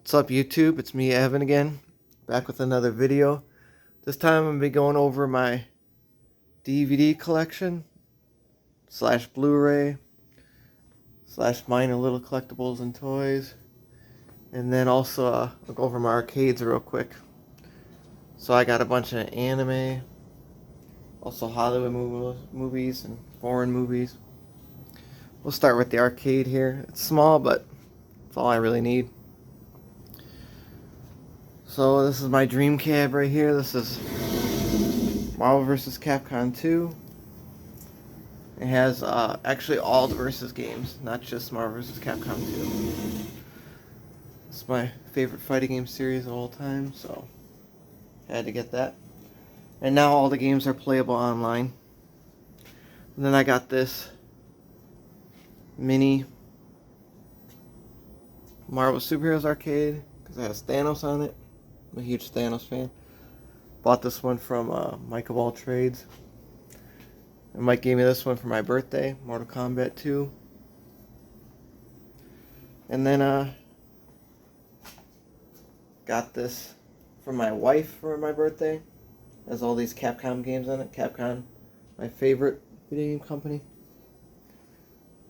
What's up, YouTube? It's me, Evan, again, back with another video. This time I'm going to be going over my DVD collection slash Blu-ray slash minor little collectibles and toys, and then also I'll go over my arcades real quick. So I got a bunch of anime, also Hollywood movies and foreign movies. We'll start with the arcade here. It's small, but it's all I really need. So this is my dream cab right here. This is Marvel vs. Capcom 2. It has actually all the versus games, not just Marvel vs. Capcom 2. It's my favorite fighting game series of all time, so had to get that. And now all the games are playable online. And then I got this mini Marvel Superheroes arcade because it has Thanos on it. I'm a huge Thanos fan. Bought this one from Mike of all trades. And Mike gave me this one for my birthday, Mortal Kombat 2. And then got this for my wife for my birthday. It has all these Capcom games on it. Capcom, my favorite video game company.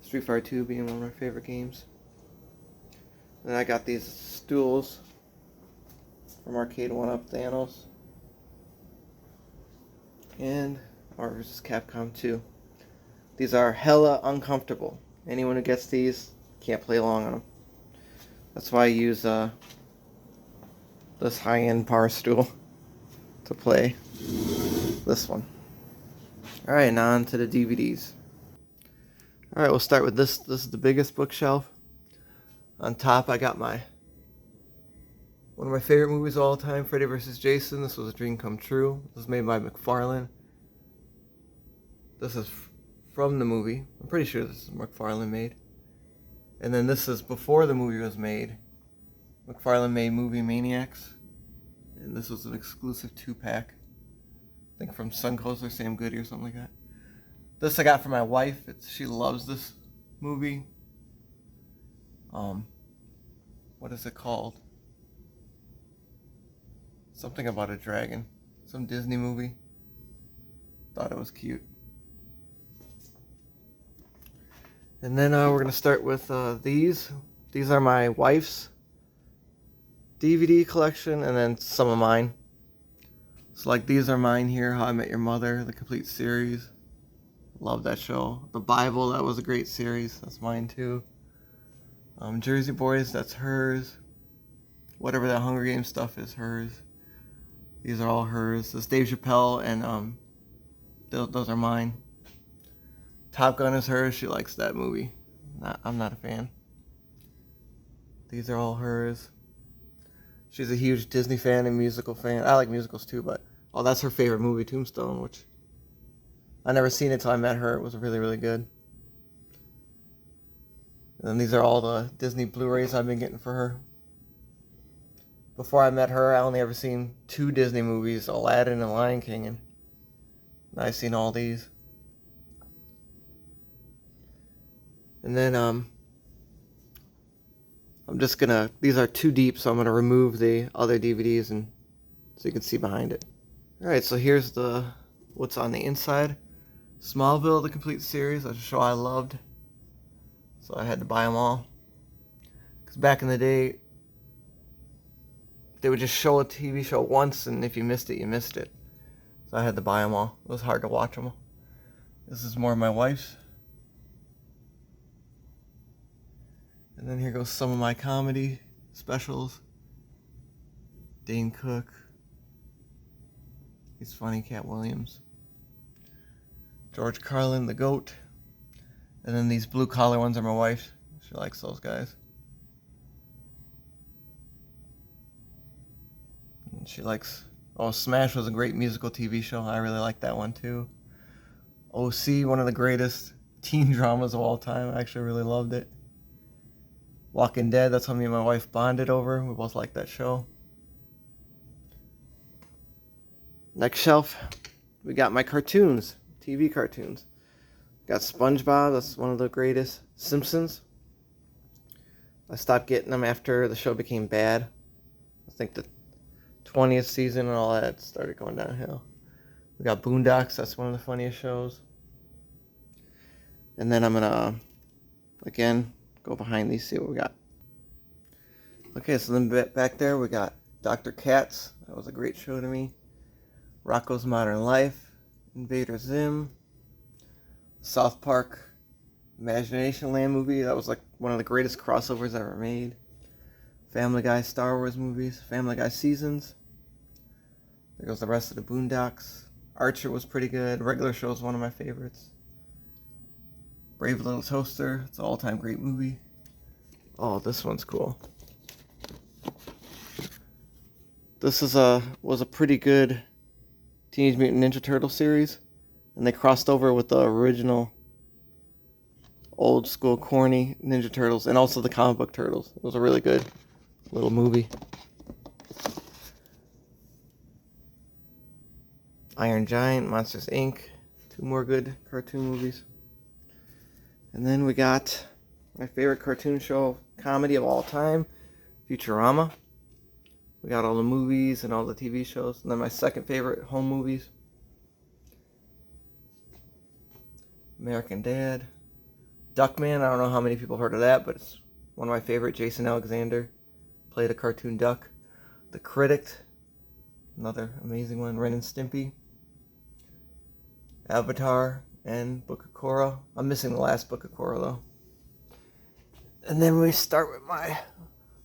Street Fighter 2 being one of my favorite games. Then I got these stools from Arcade 1-Up Thanos and Marvel vs. Capcom 2. These are hella uncomfortable. Anyone who gets these can't play long on them. That's why I use this high-end power stool to play this one. Alright, now on to the DVDs. Alright, we'll start with this. This is the biggest bookshelf. On top I got one of my favorite movies of all time, Freddy vs. Jason. This was a dream come true. This was made by McFarlane. This is from the movie. I'm pretty sure this is McFarlane made. And then this is before the movie was made. McFarlane made Movie Maniacs. And this was an exclusive 2-pack. I think from Suncoast or Sam Goody or something like that. This I got for my wife. She loves this movie. What is it called? Something about a dragon. Some Disney movie. Thought it was cute. And then we're going to start with these. These are my wife's DVD collection and then some of mine. So like these are mine here. How I Met Your Mother, the complete series. Love that show. The Bible, that was a great series. That's mine too. Jersey Boys, that's hers. Whatever that Hunger Games stuff is, hers. These are all hers. This Dave Chappelle and those are mine. Top Gun is hers. She likes that movie. I'm not a fan. These are all hers. She's a huge Disney fan and musical fan. I like musicals too, but that's her favorite movie, Tombstone, which I never seen it till I met her. It was really, really good. And then these are all the Disney Blu-rays I've been getting for her. Before I met her, I only ever seen 2 Disney movies, Aladdin and Lion King, and I've seen all these. And then I'm just gonna, these are too deep, so I'm gonna remove the other DVDs and so you can see behind it. Alright, so here's what's on the inside. Smallville, the complete series, that's a show I loved. So I had to buy them all. Because back in the day, they would just show a TV show once, and if you missed it, you missed it. So I had to buy them all. It was hard to watch them all. This is more of my wife's. And then here goes some of my comedy specials. Dane Cook. He's funny. Cat Williams. George Carlin, the GOAT. And then these blue collar ones are my wife's. She likes those guys. And she likes... Smash was a great musical TV show. I really like that one too. OC, one of the greatest teen dramas of all time. I actually really loved it. Walking Dead, that's what me and my wife bonded over. We both liked that show. Next shelf, we got my cartoons. TV cartoons. Got SpongeBob, that's one of the greatest. Simpsons. I stopped getting them after the show became bad. I think the 20th season and all that started going downhill. We got Boondocks. That's one of the funniest shows. And then I'm going to, again, go behind these, see what we got. Okay, so then back there we got Dr. Katz. That was a great show to me. Rocko's Modern Life. Invader Zim. South Park Imagination Land movie. That was like one of the greatest crossovers ever made. Family Guy Star Wars movies. Family Guy Seasons. There goes the rest of the Boondocks. Archer was pretty good. Regular Show is one of my favorites. Brave Little Toaster. It's an all-time great movie. Oh, this one's cool. This was a pretty good Teenage Mutant Ninja Turtle series. And they crossed over with the original old school corny Ninja Turtles and also the comic book Turtles. It was a really good little movie. Iron Giant, Monsters Inc. 2 more good cartoon movies. And then we got my favorite cartoon show comedy of all time, Futurama. We got all the movies and all the TV shows. And then my second favorite, home movies. American Dad. Duckman, I don't know how many people heard of that, but it's one of my favorite. Jason Alexander played a cartoon duck. The Critic, another amazing one. Ren and Stimpy. Avatar and Book of Korra. I'm missing the last Book of Korra though. And then we start with my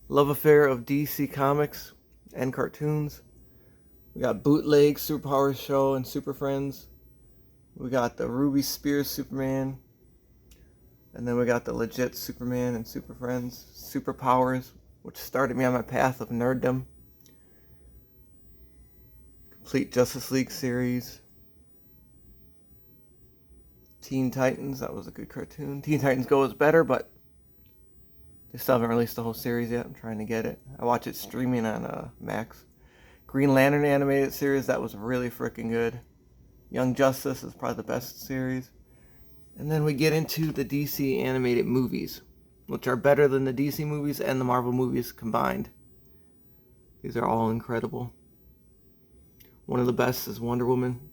love affair of DC Comics and cartoons. We got Bootleg, Superpowers Show, and Super Friends. We got the Ruby Spears Superman. And then we got the legit Superman and Super Friends. Superpowers, which started me on my path of nerddom. Complete Justice League series. Teen Titans, that was a good cartoon. Teen Titans Go is better, but they still haven't released the whole series yet. I'm trying to get it. I watch it streaming on Max. Green Lantern animated series, that was really freaking good. Young Justice is probably the best series. And then we get into the DC animated movies, which are better than the DC movies and the Marvel movies combined. These are all incredible. One of the best is Wonder Woman.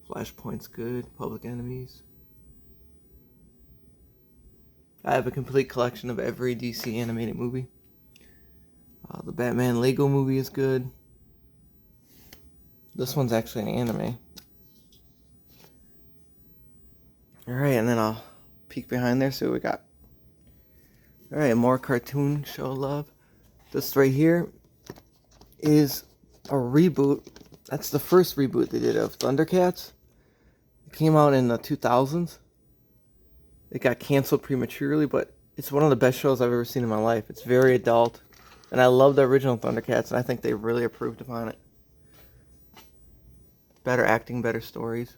Flashpoint's good. Public Enemies. I have a complete collection of every DC animated movie. The Batman Lego movie is good. This one's actually an anime. Alright, and then I'll peek behind there, see what we got. Alright, more cartoon show love. This right here is a reboot. That's the first reboot they did of Thundercats. It came out in the 2000s. It got canceled prematurely, but it's one of the best shows I've ever seen in my life. It's very adult, and I love the original Thundercats, and I think they really improved upon it. Better acting, better stories.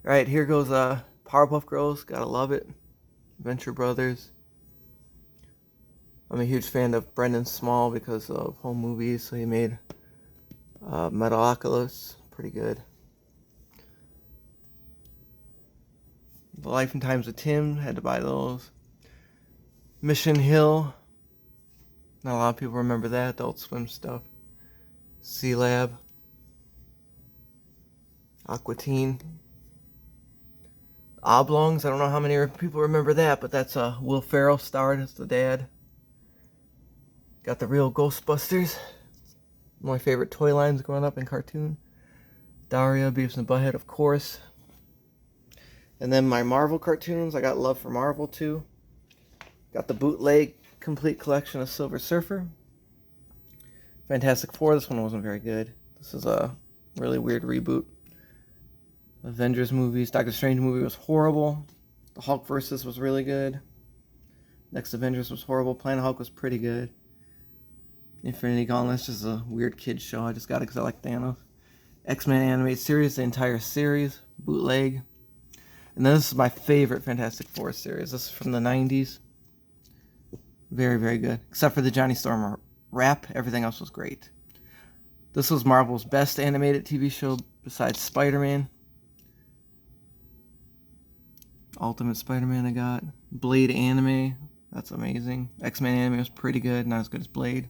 Alright, here goes Powerpuff Girls. Gotta love it. Venture Brothers. I'm a huge fan of Brendan Small because of home movies, so he made Metalocalypse. Pretty good. The Life and Times of Tim. Had to buy those. Mission Hill. Not a lot of people remember that. Adult Swim stuff. C-Lab. Aqua Teen. Oblongs. I don't know how many people remember that, but that's Will Ferrell starred as the dad. Got the Real Ghostbusters. One of my favorite toy lines growing up in cartoon. Daria, Beavis and Butthead, of course. And then my Marvel cartoons. I got love for Marvel too. Got the bootleg complete collection of Silver Surfer. Fantastic Four. This one wasn't very good. This is a really weird reboot. Avengers movies. Doctor Strange movie was horrible. The Hulk vs. was really good. Next Avengers was horrible. Planet Hulk was pretty good. Infinity Gauntlet's just a weird kid show. I just got it because I like Thanos. X-Men animated series, the entire series. Bootleg. And then this is my favorite Fantastic Four series. This is from the 90s. Very, very good. Except for the Johnny Storm rap. Everything else was great. This was Marvel's best animated TV show besides Spider-Man. Ultimate Spider-Man I got. Blade anime. That's amazing. X-Men anime was pretty good. Not as good as Blade.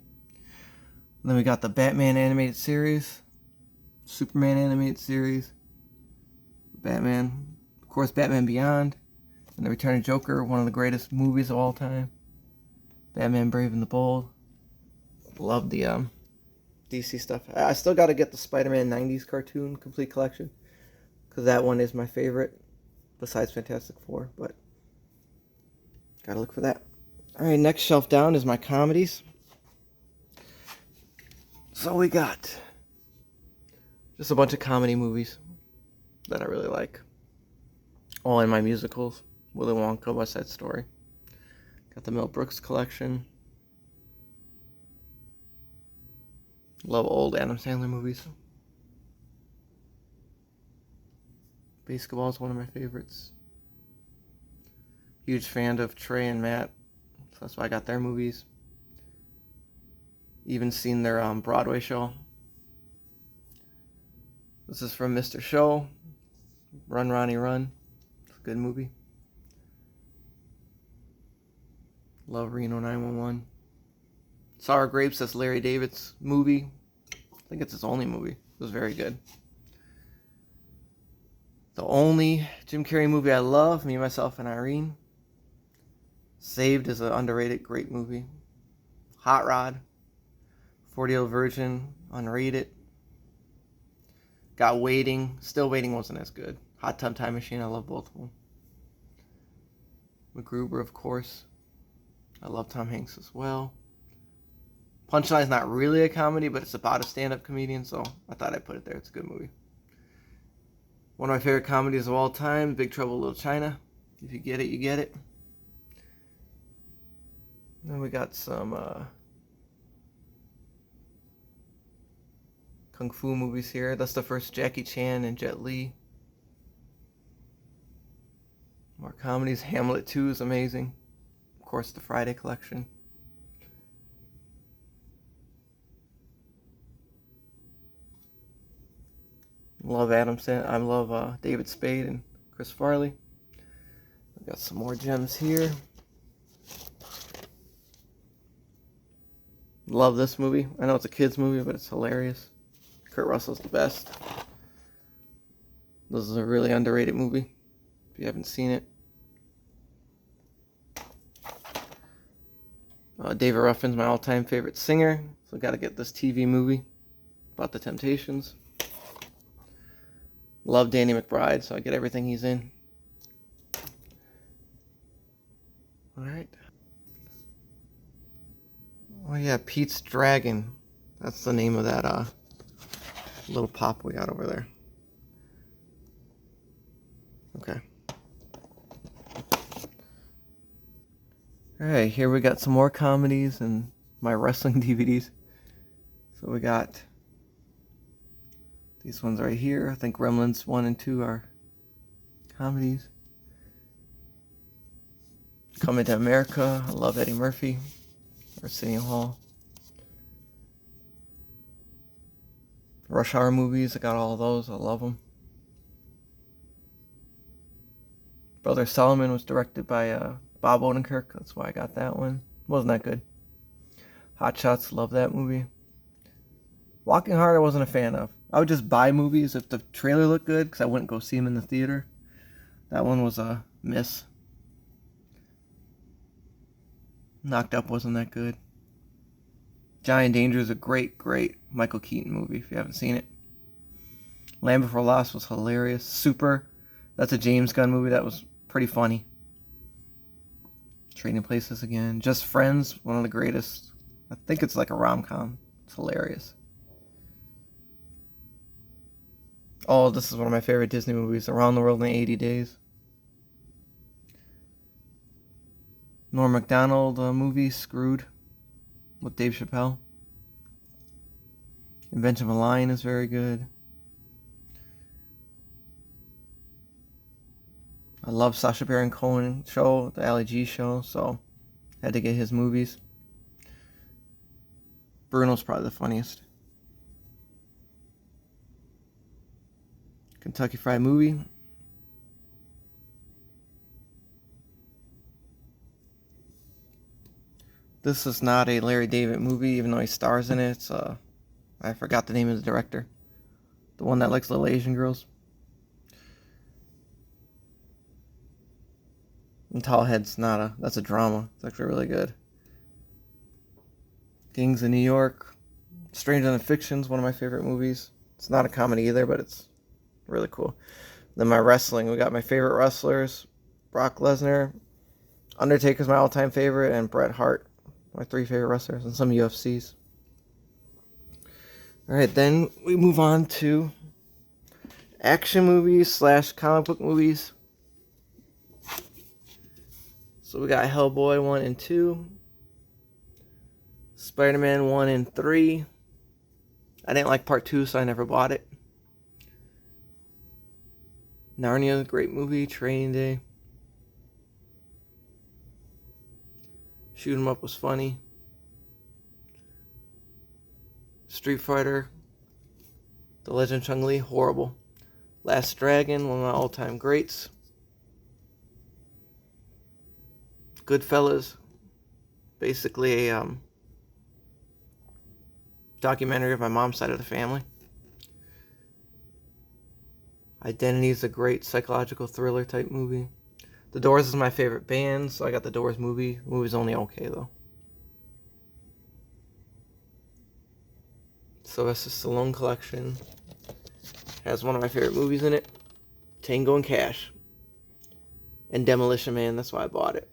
And then we got the Batman animated series. Superman animated series. Batman. Of course, Batman Beyond. And The Return of Joker. One of the greatest movies of all time. Batman Brave and the Bold. Love the DC stuff. I still got to get the Spider-Man 90s cartoon complete collection. Because that one is my favorite. Besides Fantastic Four. But gotta look for that. Alright, next shelf down is my comedies. So we got just a bunch of comedy movies that I really like. All in my musicals. Willy Wonka, West Side Story. Got the Mel Brooks collection. Love old Adam Sandler movies. Basketball is one of my favorites. Huge fan of Trey and Matt. So that's why I got their movies. Even seen their Broadway show. This is from Mr. Show. Run, Ronnie, Run. It's a good movie. Love Reno 911. Sour Grapes, that's Larry David's movie. I think it's his only movie. It was very good. The only Jim Carrey movie I love, Me, Myself, and Irene. Saved is an underrated, great movie. Hot Rod. 40-Year-Old Virgin, unrated. Got Waiting. Still Waiting wasn't as good. Hot Tub Time Machine, I love both of them. MacGruber, of course. I love Tom Hanks as well. Punchline's not really a comedy, but it's about a stand-up comedian, so I thought I'd put it there. It's a good movie. One of my favorite comedies of all time, Big Trouble in Little China. If you get it, you get it. Then we got some Kung Fu movies here. That's the first Jackie Chan and Jet Li. More comedies. Hamlet 2 is amazing. Of course, the Friday collection. Love Adam Sandler. I love David Spade and Chris Farley. We got some more gems here. Love this movie. I know it's a kid's movie, but it's hilarious. Kurt Russell's the best. This is a really underrated movie. If you haven't seen it. David Ruffin's my all-time favorite singer. So got to get this TV movie about the Temptations. Love Danny McBride, so I get everything he's in. Alright. Oh yeah, Pete's Dragon. That's the name of that little pop we got over there. Okay. Alright, here we got some more comedies and my wrestling DVDs. So we got these ones right here. I think Gremlins 1 and 2 are comedies. Coming to America. I love Eddie Murphy. Arsenio Hall. Rush Hour movies. I got all of those. I love them. Brother Solomon was directed by Bob Odenkirk. That's why I got that one. Wasn't that good. Hot Shots. Love that movie. Walking Hard I wasn't a fan of. I would just buy movies if the trailer looked good because I wouldn't go see them in the theater. That one was a miss. Knocked Up wasn't that good. Giant Danger is a great, great Michael Keaton movie if you haven't seen it. Land Before Lost was hilarious. Super, that's a James Gunn movie that was pretty funny. Trading Places Again. Just Friends, one of the greatest. I think it's like a rom-com. It's hilarious. Oh, this is one of my favorite Disney movies. Around the World in 80 Days. Norm Macdonald movie, Screwed, with Dave Chappelle. Invention of a Lion is very good. I love Sacha Baron Cohen show, the Ali G show, so had to get his movies. Bruno's probably the funniest. Kentucky Fried Movie. This is not a Larry David movie, even though he stars in it. It's, I forgot the name of the director. The one that likes little Asian girls. And Tallhead's not a... That's a drama. It's actually really good. Gangs of New York. Stranger Than Fiction's one of my favorite movies. It's not a comedy either, but it's really cool. Then my wrestling. We got my favorite wrestlers. Brock Lesnar. Undertaker's my all-time favorite. And Bret Hart. My 3 favorite wrestlers. And some UFCs. Alright, then we move on to action movies / comic book movies. So we got Hellboy 1 and 2. Spider-Man 1 and 3. I didn't like part 2, so I never bought it. Narnia, great movie. Training Day. Shoot 'em Up was funny. Street Fighter. The Legend of Chun-Li, horrible. Last Dragon, one of my all-time greats. Goodfellas, basically a documentary of my mom's side of the family. Identity is a great psychological thriller type movie. The Doors is my favorite band, so I got the Doors movie. The movie's only okay though. Sylvester Stallone collection has one of my favorite movies in it, Tango and Cash, and Demolition Man. That's why I bought it.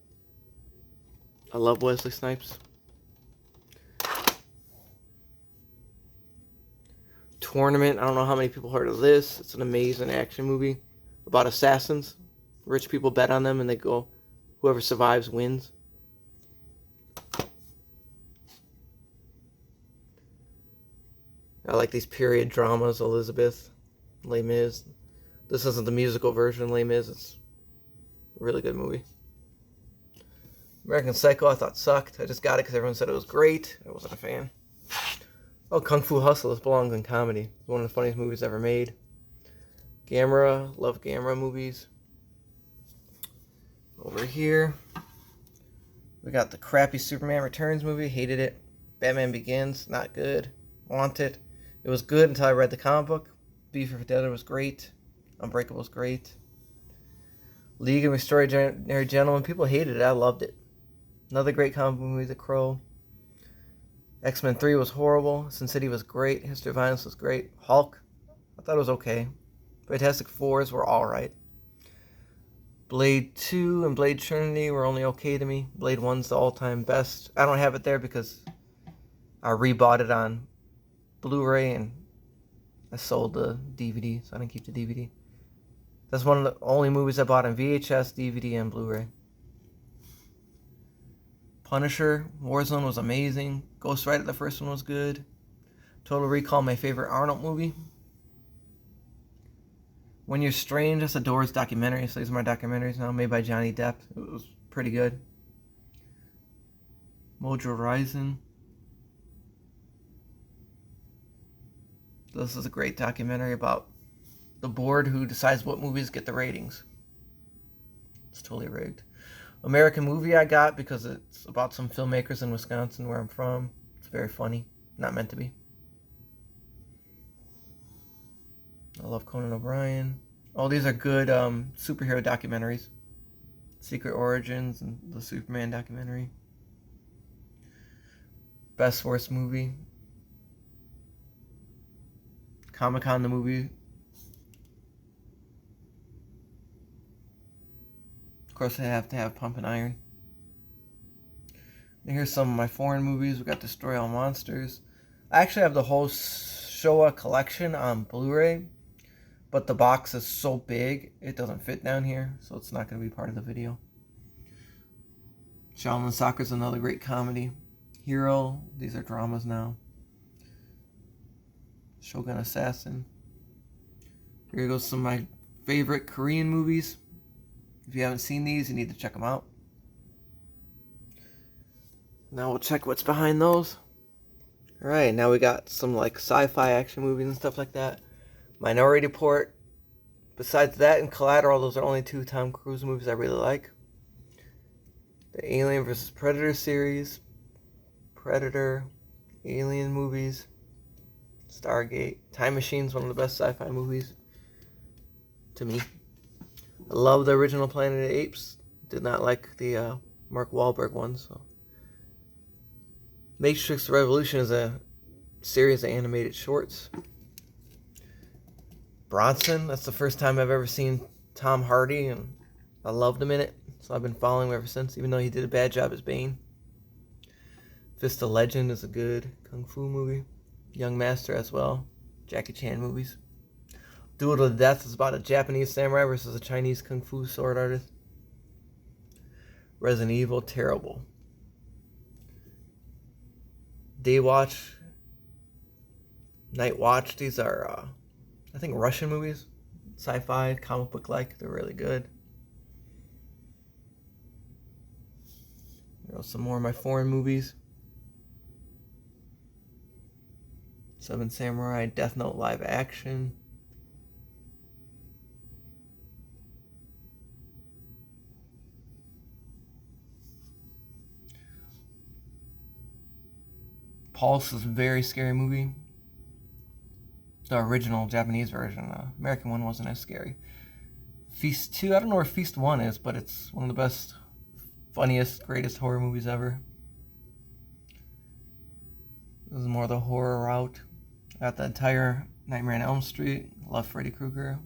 I love Wesley Snipes. Tournament. I don't know how many people heard of this. It's an amazing action movie about assassins. Rich people bet on them and they go, whoever survives wins. I like these period dramas. Elizabeth, Les Mis. This isn't the musical version of Les Mis. It's a really good movie. American Psycho I thought sucked. I just got it because everyone said it was great. I wasn't a fan. Oh, Kung Fu Hustle. This belongs in comedy. It's one of the funniest movies ever made. Gamera. Love Gamera movies. Over here, we got the crappy Superman Returns movie. Hated it. Batman Begins. Not good. Want it. It was good until I read the comic book. V for Vendetta was great. Unbreakable was great. League of Extraordinary Gentlemen. People hated it. I loved it. Another great comic book movie, The Crow. X-Men 3 was horrible. Sin City was great. History of Violence was great. Hulk, I thought it was okay. Fantastic Fours were alright. Blade 2 and Blade Trinity were only okay to me. Blade 1's the all-time best. I don't have it there because I rebought it on Blu-ray and I sold the DVD, so I didn't keep the DVD. That's one of the only movies I bought on VHS, DVD, and Blu-ray. Punisher, Warzone was amazing. Ghost Rider, the first one was good. Total Recall, my favorite Arnold movie. When You're Strange, that's a Doors documentary. So these are my documentaries now, made by Johnny Depp. It was pretty good. Mojo Horizon. This is a great documentary about the board who decides what movies get the ratings. It's totally rigged. American Movie I got because it's about some filmmakers in Wisconsin where I'm from. It's very funny. Not meant to be. I love Conan O'Brien. All these are good superhero documentaries. Secret Origins and the Superman documentary. Best Worst Movie. Comic-Con the movie. Of course, I have to have Pumpin' Iron. And here's some of my foreign movies. We got Destroy All Monsters. I actually have the whole Showa collection on Blu-ray, but the box is so big, it doesn't fit down here, so it's not going to be part of the video. Shaolin Soccer is another great comedy. Hero, these are dramas now. Shogun Assassin. Here goes some of my favorite Korean movies. If you haven't seen these, you need to check them out. Now we'll check what's behind those. Alright, now we got some like sci-fi action movies and stuff like that. Minority Report. Besides that and Collateral, those are only 2 Tom Cruise movies I really like. The Alien vs. Predator series. Predator, Alien movies, Stargate, Time Machine's one of the best sci-fi movies to me. I love the original Planet of the Apes. Did not like the Mark Wahlberg one. So, Matrix Revolution is a series of animated shorts. Bronson, that's the first time I've ever seen Tom Hardy, and I loved him in it. So I've been following him ever since, even though he did a bad job as Bane. Fist of Legend is a good kung fu movie. Young Master as well. Jackie Chan movies. Duel to the Death is about a Japanese samurai versus a Chinese kung fu sword artist. Resident Evil, terrible. Day Watch, Night Watch, these are, I think, Russian movies. Sci-fi, comic book-like, they're really good. Some more of my foreign movies. Seven Samurai, Death Note live action. Pulse is a very scary movie. The original Japanese version. The American one wasn't as scary. Feast 2, I don't know where Feast 1 is, but it's one of the best, funniest, greatest horror movies ever. This is more the horror route. Got the entire Nightmare on Elm Street. Love Freddy Krueger.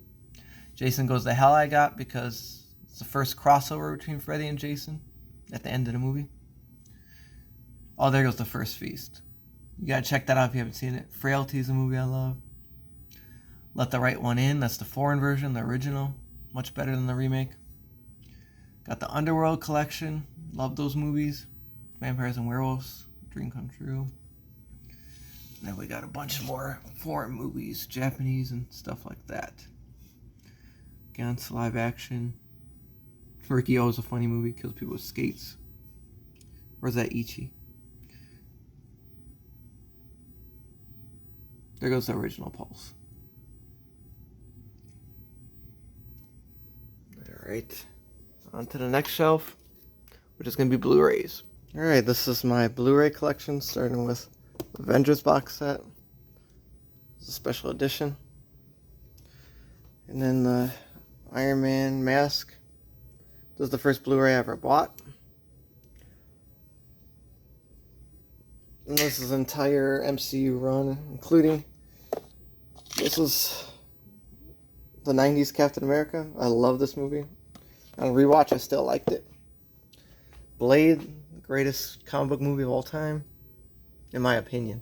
Jason Goes to Hell I got because it's the first crossover between Freddy and Jason at the end of the movie. Oh, there goes the first Feast. You gotta check that out if you haven't seen it. Frailty is a movie I love. Let the Right One In, that's the foreign version, the original. Much better than the remake. Got the Underworld collection. Love those movies. Vampires and Werewolves, Dream Come True. Then we got a bunch more foreign movies, Japanese and stuff like that. Gantz live action. Ricky O is a funny movie, kills people with skates. Or is that Ichi? There goes the original Pulse. Alright, on to the next shelf, which is going to be Blu-rays. Alright, this is my Blu-ray collection, starting with Avengers box set. It's a special edition. And then the Iron Man mask. This is the first Blu-ray I ever bought. And this is the entire MCU run, including, this is the 90s Captain America. I love this movie. On rewatch, I still liked it. Blade, the greatest comic book movie of all time, in my opinion.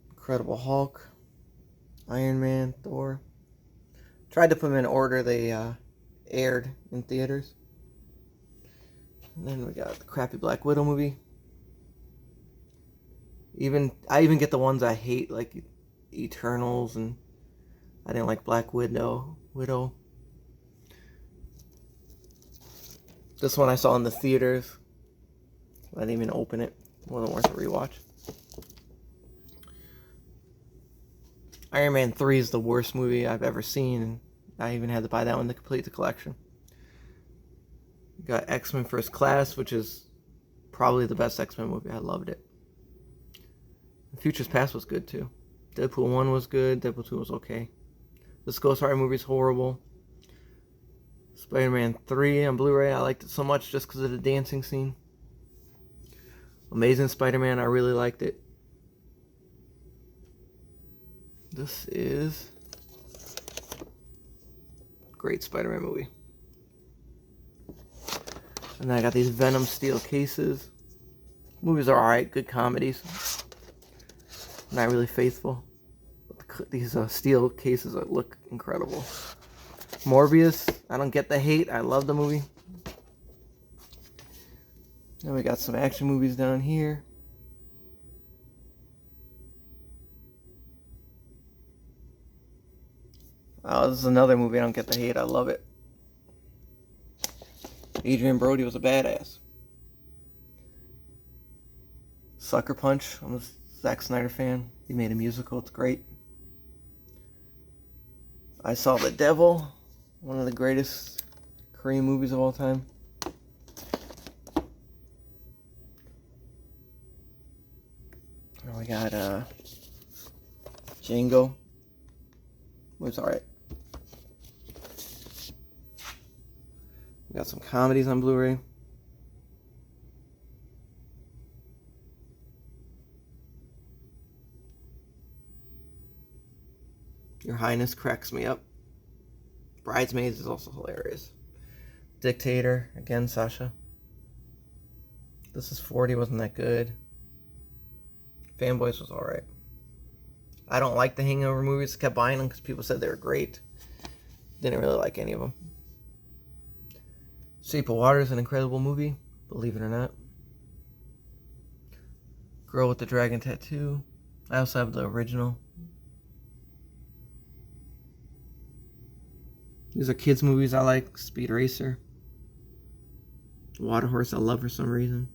Incredible Hulk, Iron Man, Thor. Tried to put them in order they aired in theaters. And then we got the crappy Black Widow movie. I even get the ones I hate, like Eternals, and I didn't like Black Widow. This one I saw in the theaters. I didn't even open it. Wasn't worth a rewatch. Iron Man 3 is the worst movie I've ever seen, and I even had to buy that one to complete the collection. Got X-Men First Class, which is probably the best X-Men movie. I loved it. Futures Past was good too. Deadpool 1 was good. Deadpool 2 was okay. This Ghost Rider movie is horrible. Spider-Man 3 on Blu-ray, I liked it so much just because of the dancing scene. Amazing Spider-Man, I really liked it. This is a great Spider-Man movie. And then I got these Venom steel cases. Movies are alright, good comedies. Not really faithful. But these steel cases look incredible. Morbius, I don't get the hate. I love the movie. Then we got some action movies down here. Oh, this is another movie I don't get the hate. I love it. Adrian Brody was a badass. Sucker Punch. I'm a Zack Snyder fan. He made a musical. It's great. I Saw the Devil. One of the greatest Korean movies of all time. And we got Django. It was alright. We got some comedies on Blu-ray. Your Highness cracks me up. Bridesmaids is also hilarious. Dictator, again, Sasha. This is 40, wasn't that good. Fanboys was alright. I don't like the Hangover movies. Kept buying them because people said they were great. Didn't really like any of them. Shape of Water is an incredible movie, believe it or not. Girl with the Dragon Tattoo. I also have the original. These are kids' movies I like. Speed Racer. Water Horse I love for some reason.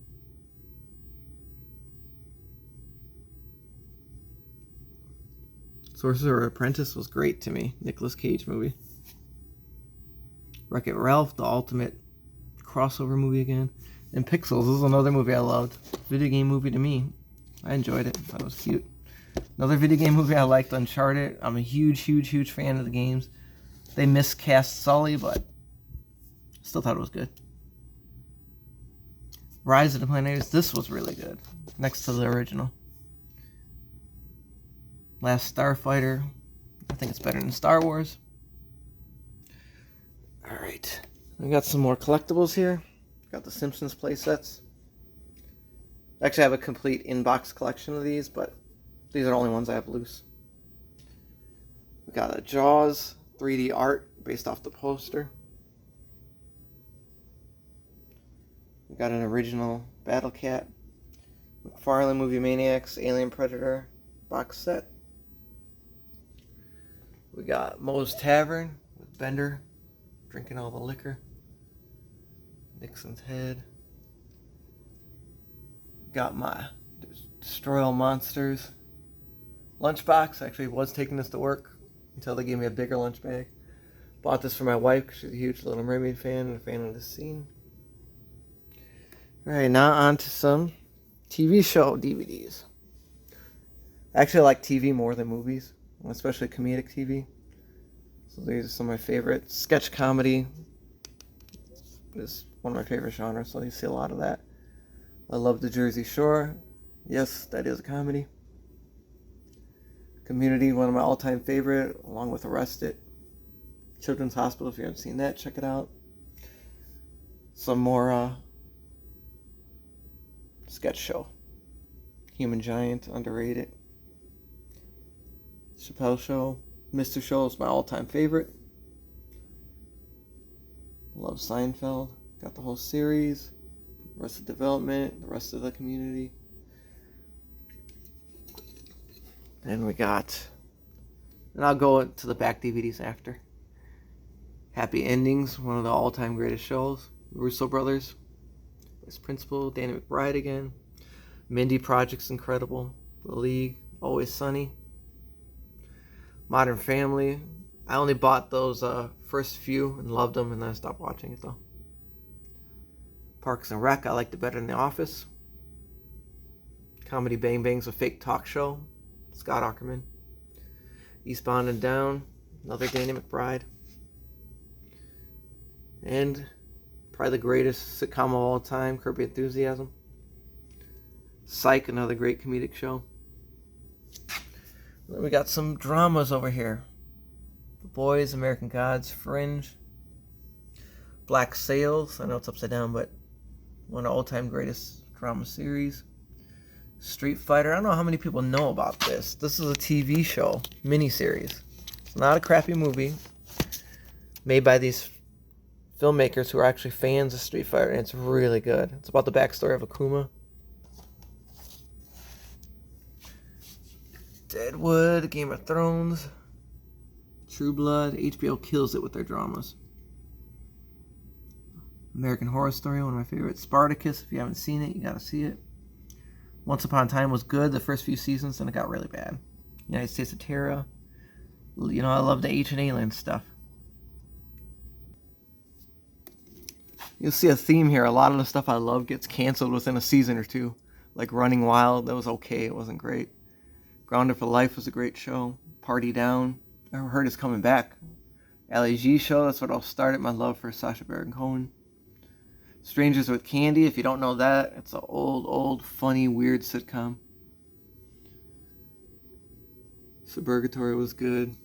Sorcerer Apprentice was great to me. Nicolas Cage movie. Wreck-It Ralph, the ultimate crossover movie again. And Pixels, this is another movie I loved. Video game movie to me. I enjoyed it. Thought it was cute. Another video game movie I liked, Uncharted. I'm a huge fan of the games. They miscast Sully, but still thought it was good. Rise of the Planet Apes, this was really good. Next to the original. Last Starfighter. I think it's better than Star Wars. Alright. We got some more collectibles here. Got the Simpsons playsets. Actually, I have a complete in-box collection of these, but these are the only ones I have loose. We got a Jaws 3D art based off the poster. We got an original Battle Cat. McFarlane Movie Maniacs Alien Predator box set. We got Moe's Tavern with Bender drinking all the liquor. Nixon's head. Got my Destroy All Monsters lunchbox. Actually was taking this to work until they gave me a bigger lunch bag. Bought this for my wife because she's a huge Little Mermaid fan and a fan of this scene. Alright, now on to some TV show DVDs. Actually, I like TV more than movies, especially comedic TV. So these are some of my favorites. Sketch comedy is one of my favorite genres, so you see a lot of that. I love The Jersey Shore. Yes, that is a comedy. Community, one of my all-time favorite, along with Arrested. Children's Hospital, if you haven't seen that, check it out. Some more sketch show. Human Giant, underrated. Chappelle Show. Mr. Show is my all-time favorite. Love Seinfeld. Got the whole series. Arrested Development. The rest of the Community. And we got... And I'll go to the back DVDs after. Happy Endings, one of the all-time greatest shows. Russo Brothers. Vice Principal. Danny McBride again. Mindy Project's incredible. The League. Always Sunny. Modern Family. I only bought those first few and loved them, and then I stopped watching it though. Parks and Rec, I liked it better than The Office. Comedy Bang Bang's a fake talk show. Scott Aukerman. Eastbound and Down, another Danny McBride. And probably the greatest sitcom of all time, Curb Your Enthusiasm. Psych, another great comedic show. Then we got some dramas over here. The Boys, American Gods, Fringe. Black Sails, I know it's upside down, but one of the all-time greatest drama series. Street Fighter, I don't know how many people know about this. This is a TV show, miniseries. It's not a crappy movie. Made by these filmmakers who are actually fans of Street Fighter, and it's really good. It's about the backstory of Akuma. Deadwood, Game of Thrones, True Blood. HBO kills it with their dramas. American Horror Story, one of my favorites. Spartacus, if you haven't seen it, you gotta see it. Once Upon a Time was good the first few seasons, then it got really bad. United States of Terror. You know, I love the Ancient Alien stuff. You'll see a theme here. A lot of the stuff I love gets canceled within a season or two. Like Running Wild, that was okay. It wasn't great. Grounded for Life was a great show. Party Down, I heard it's coming back. Ali G Show, that's what all started my love for Sacha Baron Cohen. Strangers with Candy, if you don't know that, it's an old, funny, weird sitcom. Suburgatory was good.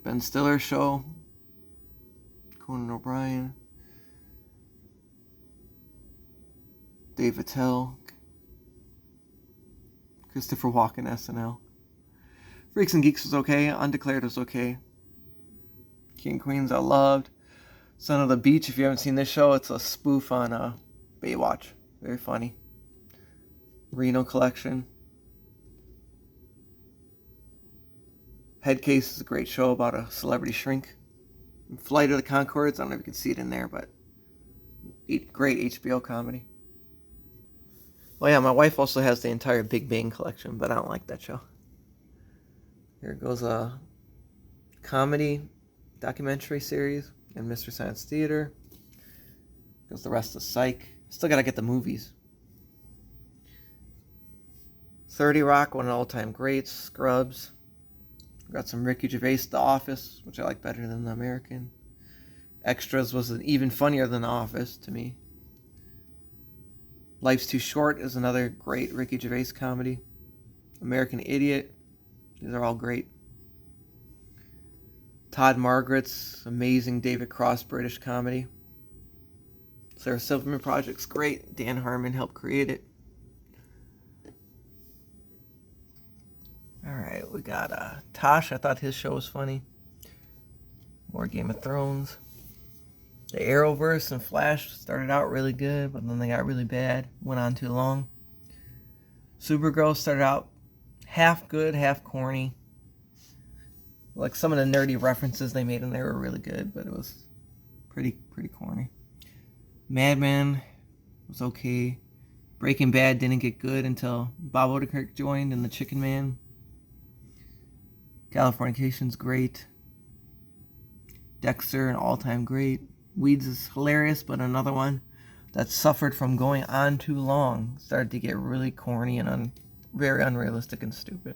Ben Stiller Show. Conan O'Brien. Dave Attell. Christopher Walken SNL. Freaks and Geeks was okay. Undeclared was okay. King and Queens I loved. Son of the Beach, if you haven't seen this show, it's a spoof on Baywatch. Very funny. Reno Collection. Headcase is a great show about a celebrity shrink. Flight of the Conchords, I don't know if you can see it in there, but great HBO comedy. Oh yeah, my wife also has the entire Big Bang collection, but I don't like that show. Here goes a comedy documentary series and Mr. Science Theater. Goes the rest of Psych. Still gotta get the movies. 30 Rock, one of the all-time greats. Scrubs. Got some Ricky Gervais, The Office, which I like better than The American. Extras was even funnier than The Office to me. Life's Too Short is another great Ricky Gervais comedy. American Idiot. These are all great. Todd Margaret's amazing David Cross British comedy. Sarah Silverman Project's great. Dan Harmon helped create it. Alright, we got Tosh. I thought his show was funny. More Game of Thrones. The Arrowverse and Flash started out really good, but then they got really bad. Went on too long. Supergirl started out half good, half corny. Like some of the nerdy references they made in there were really good, but it was pretty corny. Mad Men was okay. Breaking Bad didn't get good until Bob Odenkirk joined in The Chicken Man. Californication's great. Dexter, an all-time great. Weeds is hilarious, but another one that suffered from going on too long. Started to get really corny and very unrealistic and stupid.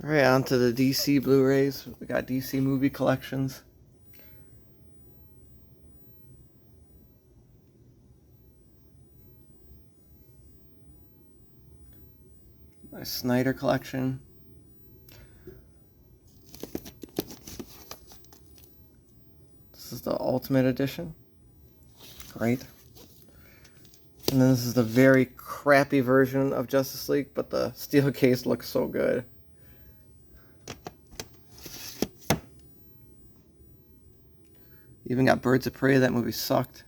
Alright, on to the DC Blu-rays. We got DC movie collections. My Snyder collection. This is the Ultimate Edition. Great. And then this is the very crappy version of Justice League, but the steel case looks so good. Even got Birds of Prey. That movie sucked.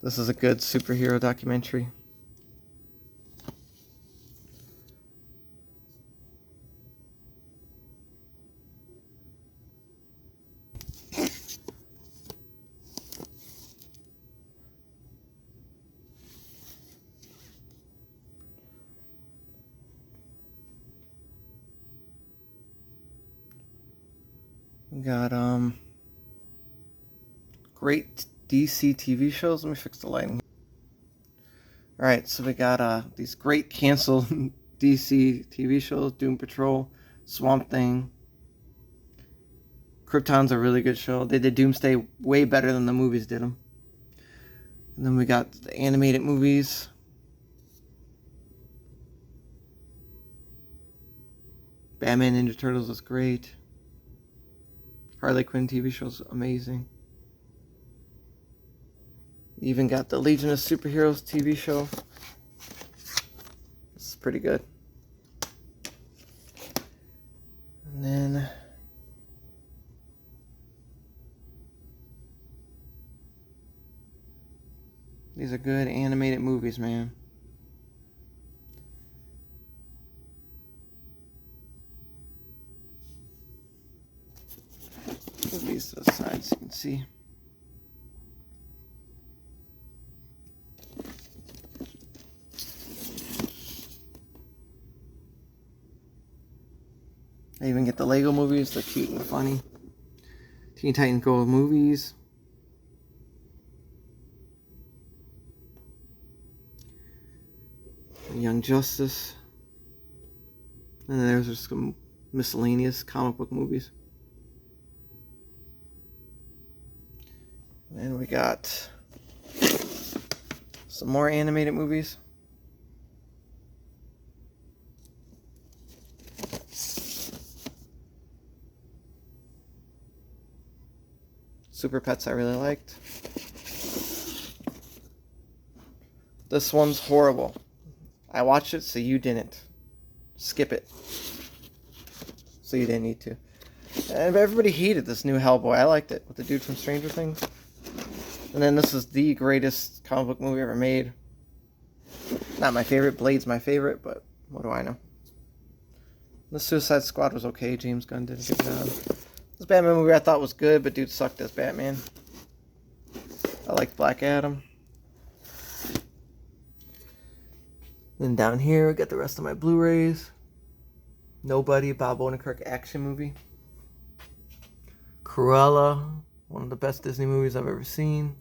This is a good superhero documentary. We got great DC TV shows. Let me fix the lighting. Alright, so we got these great canceled DC TV shows. Doom Patrol, Swamp Thing. Krypton's a really good show. They did Doomsday way better than the movies did them. And then we got the animated movies. Batman Ninja Turtles was great. Harley Quinn TV show's amazing. Even got the Legion of Superheroes TV show. This is pretty good. And then these are good animated movies, man. Put these to the side so you can see. I even get the Lego movies. They're cute and funny. Teen Titans Go movies. Young Justice. And then there's just some miscellaneous comic book movies. And we got some more animated movies. Super Pets I really liked. This one's horrible. I watched it, so you didn't. Skip it. So you didn't need to. And everybody hated this new Hellboy. I liked it, with the dude from Stranger Things. And then this is the greatest comic book movie ever made. Not my favorite. Blade's my favorite, but what do I know? The Suicide Squad was okay. James Gunn did a good job. This Batman movie I thought was good, but dude sucked as Batman. I liked Black Adam. Then down here, we got the rest of my Blu-rays. Nobody, Bob Odenkirk action movie. Cruella, one of the best Disney movies I've ever seen.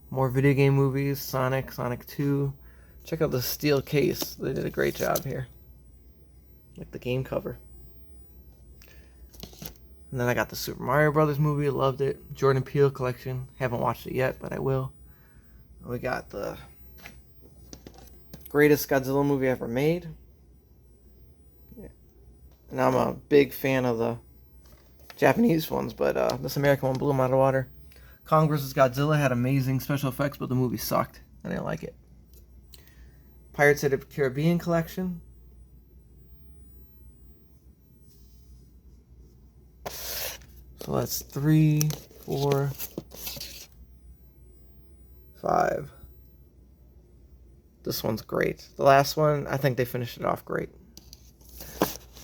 More video game movies, Sonic 2. Check out the steel case. They did a great job here. Like the game cover. And then I got the Super Mario Brothers movie. Loved it. Jordan Peele collection. Haven't watched it yet, but I will. We got the greatest Godzilla movie ever made. Yeah. And I'm a big fan of the Japanese ones, but this American one blew them out of the water. Kong vs. Godzilla had amazing special effects, but the movie sucked. I didn't like it. Pirates of the Caribbean collection. So that's 3, 4, 5. This one's great. The last one, I think they finished it off great.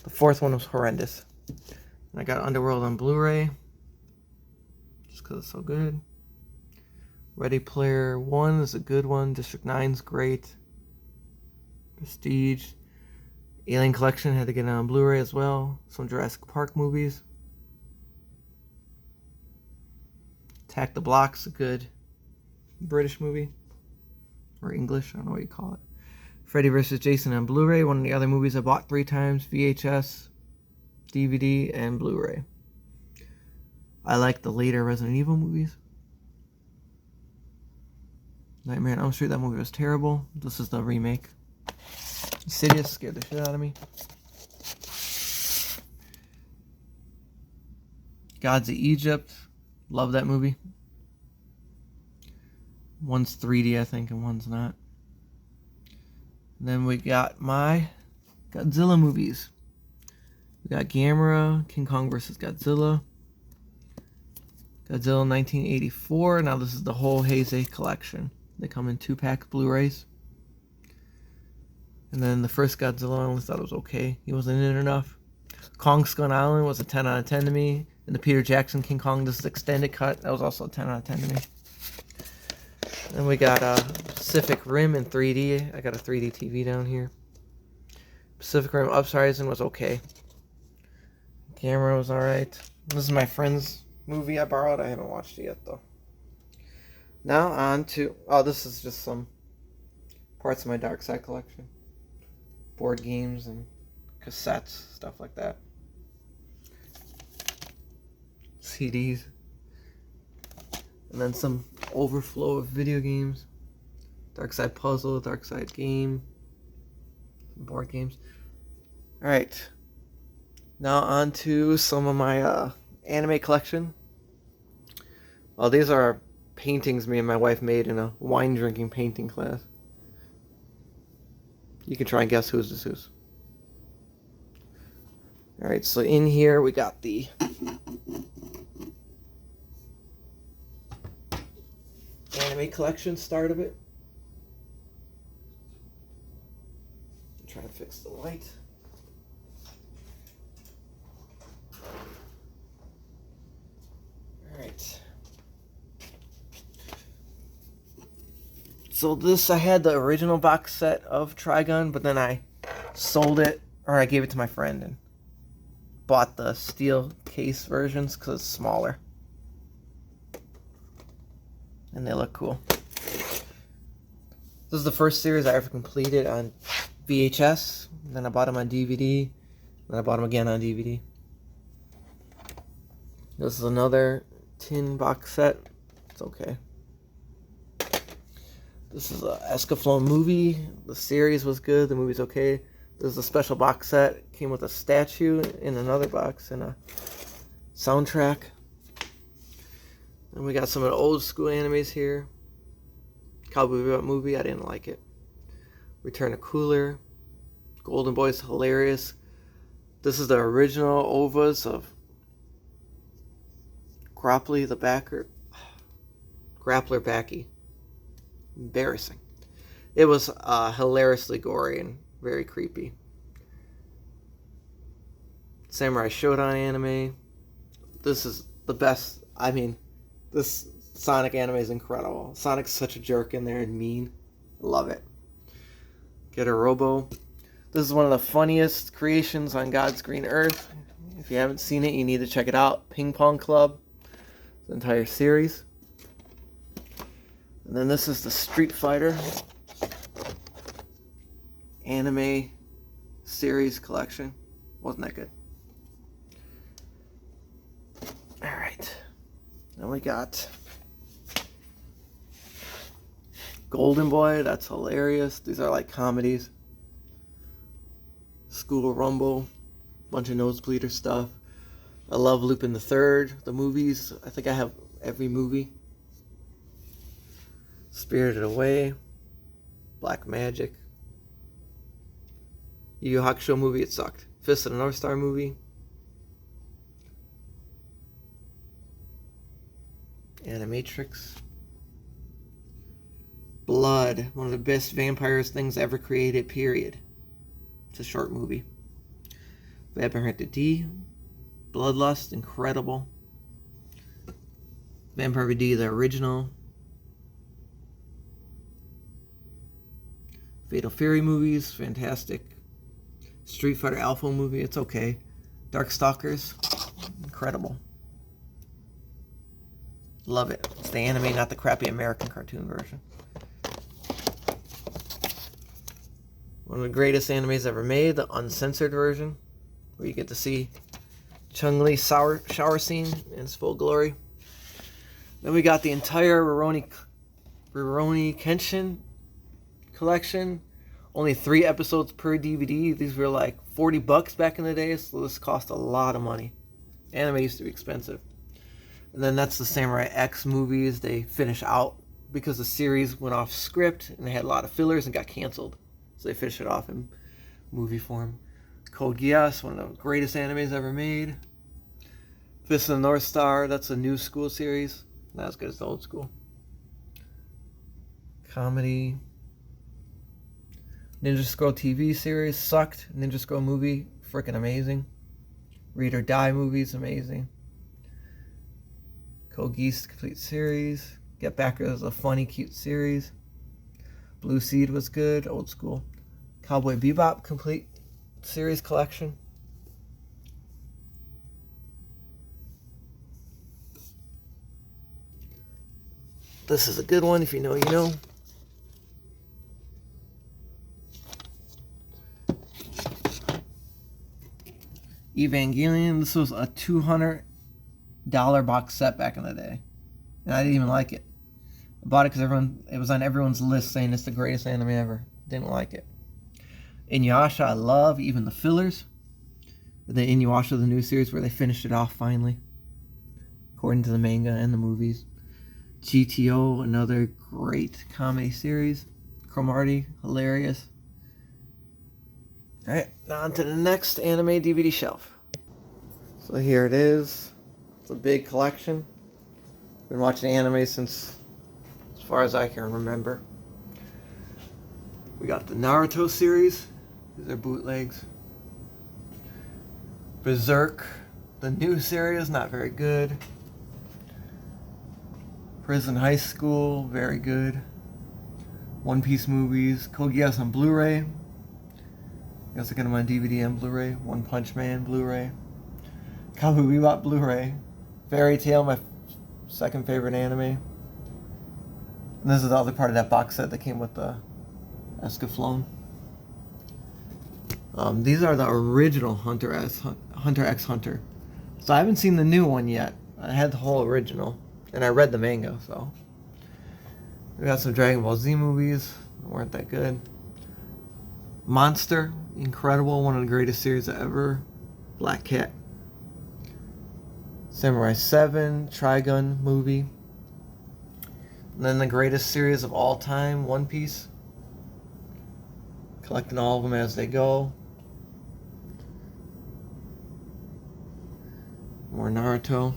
The fourth one was horrendous. And I got Underworld on Blu-ray. Just because it's so good. Ready Player One is a good one. District 9's great. Prestige. Alien Collection had to get it on Blu-ray as well. Some Jurassic Park movies. Attack the Block's a good British movie. Or English, I don't know what you call it. Freddy vs. Jason on Blu-ray. One of the other movies I bought 3 times. VHS, DVD, and Blu-ray. I like the later Resident Evil movies. Nightmare on Elm Street, that movie was terrible. This is the remake. Insidious scared the shit out of me. Gods of Egypt. Love that movie. One's 3D, I think, and one's not. And then we got my Godzilla movies. We got Gamera, King Kong vs. Godzilla. Godzilla 1984. Now this is the whole Heisei collection. They come in 2-pack Blu-rays. And then the first Godzilla, I only thought it was okay. He wasn't in it enough. Kong Skull Island was a 10 out of 10 to me. And the Peter Jackson King Kong, this is extended cut. That was also a 10 out of 10 to me. Then we got Pacific Rim in 3D. I got a 3D TV down here. Pacific Rim Uprising was okay. Camera was alright. This is my friend's movie I borrowed. I haven't watched it yet, though. Now on to... Oh, this is just some parts of my Dark Side collection. Board games and cassettes, stuff like that. CDs. And then some overflow of video games. Dark Side Puzzle, Dark Side Game. Some board games. Alright. Now on to some of my anime collection. Oh, these are paintings me and my wife made in a wine drinking painting class. You can try and guess whose this is. Alright, so in here we got the anime collection, start of it. I'm trying to fix the light. Alright. So this, I had the original box set of Trigun, but then I sold it, or I gave it to my friend and bought the steel case versions because it's smaller. And they look cool. This is the first series I ever completed on VHS. Then I bought them on DVD. Then I bought them again on DVD. This is another tin box set. It's okay. This is a Escaflowne movie. The series was good. The movie's okay. This is a special box set. Came with a statue in another box and a soundtrack. And we got some of the old school animes here. Cowboy Bebop movie. I didn't like it. Return to Cooler. Golden Boy's hilarious. This is the original OVAs of Grappler the backer. Grappler Backy. Embarrassing. It was hilariously gory and very creepy. Samurai Shodown anime. This is the best. I mean, this Sonic anime is incredible. Sonic's such a jerk in there and mean. Love it. Get a Robo. This is one of the funniest creations on God's green earth. If you haven't seen it, you need to check it out. Ping Pong Club. The entire series. And then this is the Street Fighter anime series collection. Wasn't that good? Alright. Then we got Golden Boy. That's hilarious. These are like comedies. School Rumble. Bunch of nosebleeder stuff. I love Lupin the Third. The movies. I think I have every movie. Spirited Away. Black Magic. Yu Yu Hakusho movie. It sucked. Fist of the North Star movie. Animatrix. Blood. One of the best vampires things ever created, period. It's a short movie. Vampire Hunter D. Bloodlust. Incredible. Vampire D, the original. Fatal Fury movies. Fantastic. Street Fighter Alpha movie. It's okay. Darkstalkers. Incredible. Love it. It's the anime, not the crappy American cartoon version. One of the greatest animes ever made, the uncensored version, where you get to see Chun-Li's shower scene in its full glory. Then we got the entire Rurouni Kenshin collection. Only 3 episodes per DVD. These were like $40 back in the day, so this cost a lot of money. Anime used to be expensive. And then that's the Samurai X movies. They finish out because the series went off script and they had a lot of fillers and got canceled. So they finished it off in movie form. Code Geass, one of the greatest animes ever made. Fist of the North Star, that's a new school series. Not as good as the old school. Comedy. Ninja Scroll TV series sucked. Ninja Scroll movie, freaking amazing. Read or Die movies, amazing. Code Geass complete series. Get Backer is a funny, cute series. Blue Seed was good, old school. Cowboy Bebop complete series collection. This is a good one. If you know, you know. Evangelion. This was a $200 box set back in the day, and I didn't even like it. I bought it because it was on everyone's list saying it's the greatest anime ever. Didn't like it. Inuyasha, I love, even the fillers. The Inuyasha, the new series where they finished it off finally, according to the manga and the movies. GTO, another great comedy series. Cromartie, hilarious. Alright, on to the next anime DVD shelf. So here it is. It's a big collection. Been watching anime since as far as I can remember. We got the Naruto series. These are bootlegs. Berserk, the new series, not very good. Prison High School, very good. One Piece movies. Code Geass on Blu-ray. I guess I got them on DVD and Blu-ray. One Punch Man Blu-ray. Cowboy Bebop Blu-ray. Fairy Tail, my second favorite anime. And this is the other part of that box set that came with the Escaflowne. These are the original Hunter x Hunter. So I haven't seen the new one yet. I had the whole original, and I read the manga. So we got some Dragon Ball Z movies. Weren't that good. Monster, incredible, one of the greatest series ever. Black Cat. Samurai 7, Trigun movie. And then the greatest series of all time, One Piece. Collecting all of them as they go. More Naruto.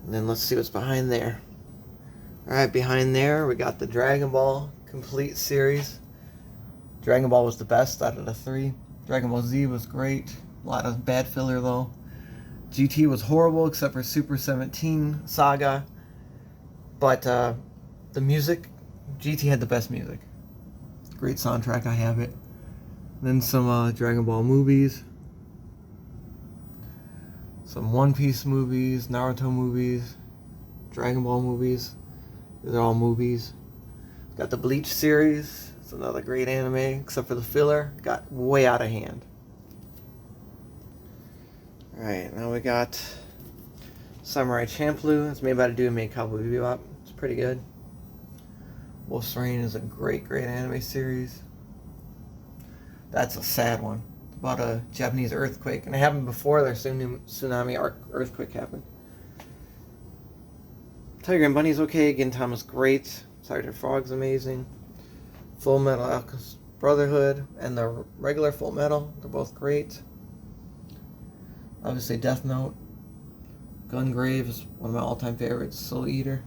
And then let's see what's behind there. Alright, behind there we got the Dragon Ball complete series. Dragon Ball was the best out of the 3. Dragon Ball Z was great. A lot of bad filler though. GT was horrible except for Super 17 Saga. But the music, GT had the best music. Great soundtrack, I have it. Then some Dragon Ball movies. Some One Piece movies, Naruto movies, Dragon Ball movies. These are all movies. Got the Bleach series. It's another great anime, except for the filler. Got way out of hand. Alright, now we got Samurai Champloo. It's made by the dude who made Cowboy Bebop. It's pretty good. Wolf's Rain is a great anime series. That's a sad one. It's about a Japanese earthquake. And it happened before their tsunami earthquake happened. Tiger and Bunny's okay. Gintoma's great. Sergeant Frog's amazing. Full Metal Alchemist Brotherhood and the regular Full Metal, they're both great. Obviously Death Note. Gungrave is one of my all-time favorites. Soul Eater.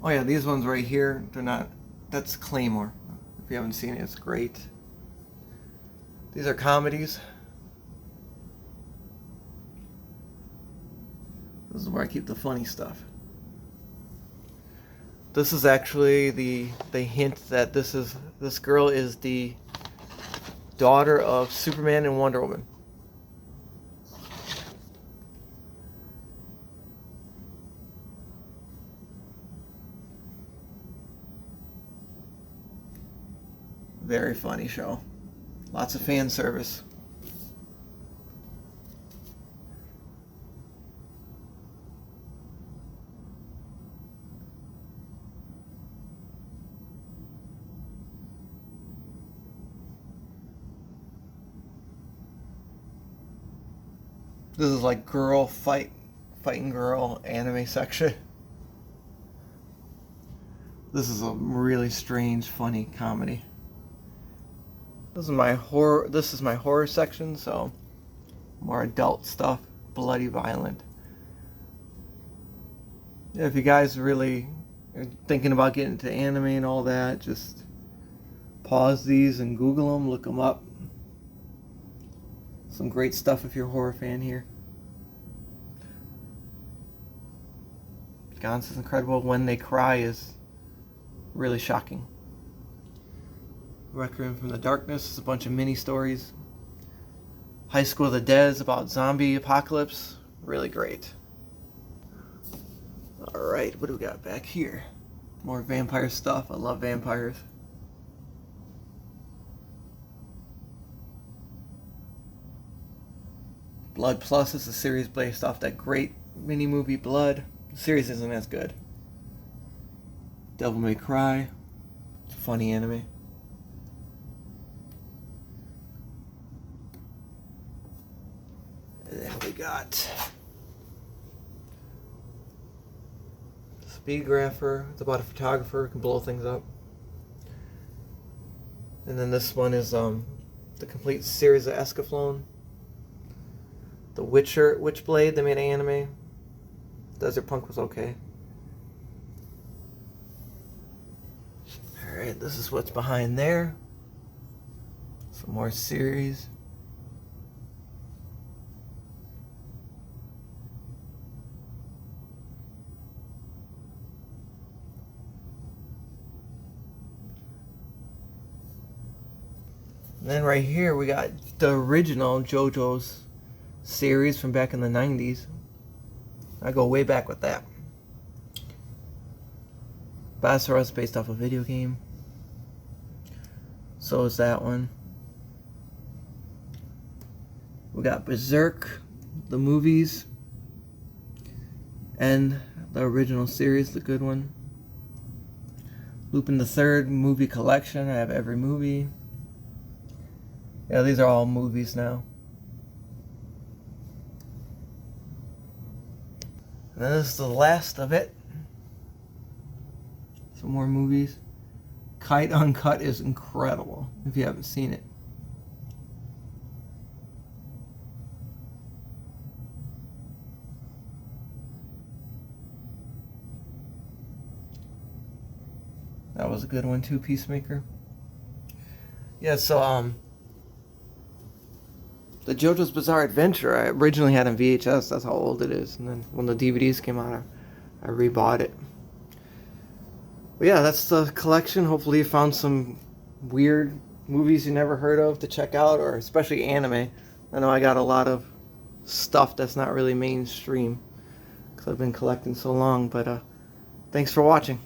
Oh yeah, these ones right here, they're not, that's Claymore. If you haven't seen it, it's great. These are comedies. This is where I keep the funny stuff. This is actually the hint that this girl is the daughter of Superman and Wonder Woman. Very funny show. Lots of fan service. This is like girl fighting girl anime section. This is a really strange, funny comedy. This is my horror section, so more adult stuff, bloody violent. Yeah, if you guys really are thinking about getting into anime and all that, just pause these and Google them, look them up. Some great stuff if you're a horror fan here. Gans is incredible. When They Cry is really shocking. Requiem from the Darkness is a bunch of mini stories. High School of the Dead is about zombie apocalypse. Really great. Alright, what do we got back here? More vampire stuff. I love vampires. Blood Plus is a series based off that great mini movie Blood. The series isn't as good. Devil May Cry. It's a funny anime. And then we got Speedgrapher. It's about a photographer who can blow things up. And then this one is the complete series of Escaflowne. The Witchblade, they made an anime. Desert Punk was okay. Alright, this is what's behind there. Some more series. And then right here we got the original JoJo's series from back in the 90s. I go way back with that. Basara is based off a video game. So is that one. We got Berserk, the movies, and the original series, the good one. Lupin the Third movie collection. I have every movie. Yeah, these are all movies now. And this is the last of it. Some more movies. Kite Uncut is incredible if you haven't seen it. That was a good one too, Peacemaker. Yeah, so the JoJo's Bizarre Adventure I originally had on VHS. That's how old it is. And then when the DVDs came out, I rebought it. But yeah, that's the collection. Hopefully you found some weird movies you never heard of to check out, or especially anime. I know I got a lot of stuff that's not really mainstream because I've been collecting so long. But thanks for watching.